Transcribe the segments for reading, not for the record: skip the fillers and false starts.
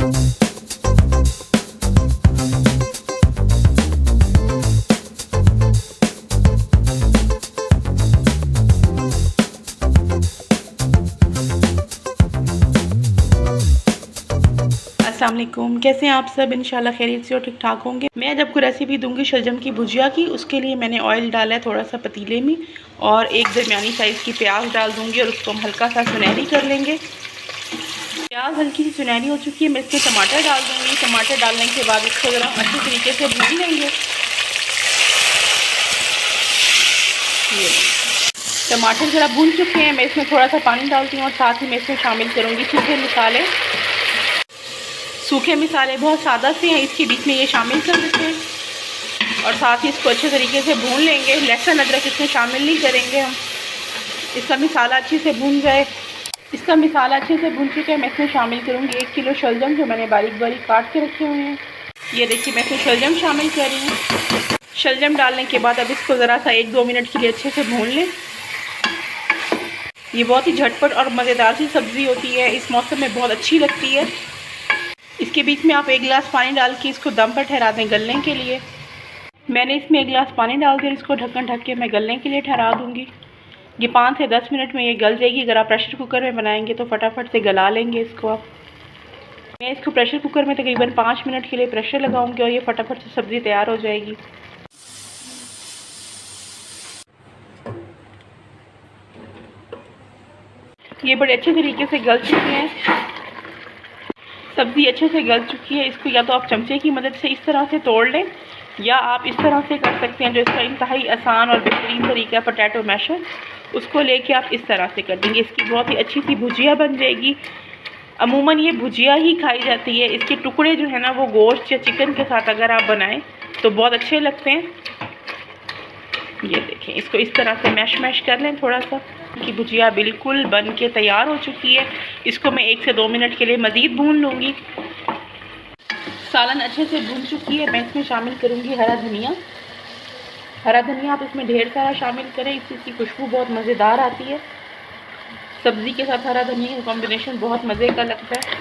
अस्सलाम वालेकुम, कैसे हैं आप सब। इंशाल्लाह खैरियत से और ठीक ठाक होंगे। मैं जब कोई रेसिपी दूंगी शलजम की भुजिया की, उसके लिए मैंने ऑयल डाला है थोड़ा सा पतीले में और एक दरमियानी साइज़ की प्याज डाल दूंगी और उसको हम हल्का सा सुनहरी कर लेंगे। प्याज हल्की सी सुनहरी हो चुकी है, मैं इसमें टमाटर डाल दूँगी। टमाटर डालने के बाद इसको ज़रा अच्छे तरीके से भून लेंगे। ये टमाटर ज़रा भून चुके हैं, मैं इसमें थोड़ा सा पानी डालती हूँ और साथ ही मैं इसमें शामिल करूँगी सूखे मसाले। सूखे मसाले बहुत सादा से हैं, इसके बीच में ये शामिल कर देते हैं और साथ ही इसको अच्छे तरीके से भून लेंगे। लहसुन अदरक इसमें शामिल नहीं करेंगे हम। इसका मसाला अच्छे से भून जाए। इसका मसाला अच्छे से भून चुका है, मैं इसमें शामिल करूँगी 1 किलो शलजम जो मैंने बारीक बारीक काट के रखे हुए हैं। ये देखिए मैं इसमें शलजम शामिल कर रही हूँ। शलजम डालने के बाद अब इसको ज़रा सा 1-2 मिनट के लिए अच्छे से भून लें। ये बहुत ही झटपट और मज़ेदार सी सब्ज़ी होती है, इस मौसम में बहुत अच्छी लगती है। इसके बीच में आप 1 गिलास पानी डाल के इसको दम पर ठहरा दें गलने के लिए। मैंने इसमें 1 गिलास पानी डाल दिया, इसको ढक्कन ढक के मैं गलने के लिए ठहरा दूँगी। ये 5 से 10 मिनट में ये गल जाएगी। अगर आप प्रेशर कुकर में बनाएंगे तो फटाफट से गला लेंगे इसको आप। मैं इसको प्रेशर कुकर में तकरीबन 5 मिनट के लिए प्रेशर लगाऊंगी और ये फटाफट से सब्ज़ी तैयार हो जाएगी। ये बड़े अच्छे तरीके से गल चुकी हैं, सब्ज़ी अच्छे से गल चुकी है। इसको या तो आप चमचे की मदद से इस तरह से तोड़ लें या आप इस तरह से कर सकते हैं, जो इसका इंतहाई आसान और बेहतरीन तरीका है पोटैटो मैशर, उसको लेके आप इस तरह से कर देंगे। इसकी बहुत ही अच्छी सी भुजिया बन जाएगी। अमूमन ये भुजिया ही खाई जाती है। इसके टुकड़े जो है ना वो गोश्त या चिकन के साथ अगर आप बनाएं तो बहुत अच्छे लगते हैं। ये देखें, इसको इस तरह से मैश कर लें थोड़ा सा। की भुजिया बिल्कुल बन के तैयार हो चुकी है। इसको मैं 1 से 2 मिनट के लिए मज़ीद भून लूँगी। सालन अच्छे से भून चुकी है, मैं इसमें शामिल करूँगी हरा धनिया। हरा धनिया आप इसमें ढेर सारा शामिल करें, इससे इसकी खुशबू बहुत मज़ेदार आती है। सब्ज़ी के साथ हरा धनिया का कॉम्बिनेशन बहुत मज़े का लगता है।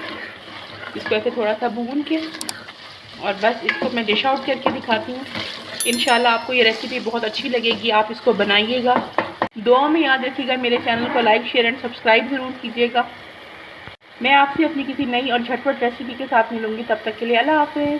इसको ऐसे थोड़ा सा भून के और बस इसको मैं डिश आउट करके दिखाती हूँ। इंशाल्लाह आपको ये रेसिपी बहुत अच्छी लगेगी, आप इसको बनाइएगा। दुआ में याद रखिएगा, मेरे चैनल को लाइक शेयर एंड सब्सक्राइब ज़रूर कीजिएगा। मैं आपसे अपनी किसी नई और झटपट रेसिपी के साथ मिलूँगी, तब तक के लिए अल्लाह हाफ़िज़।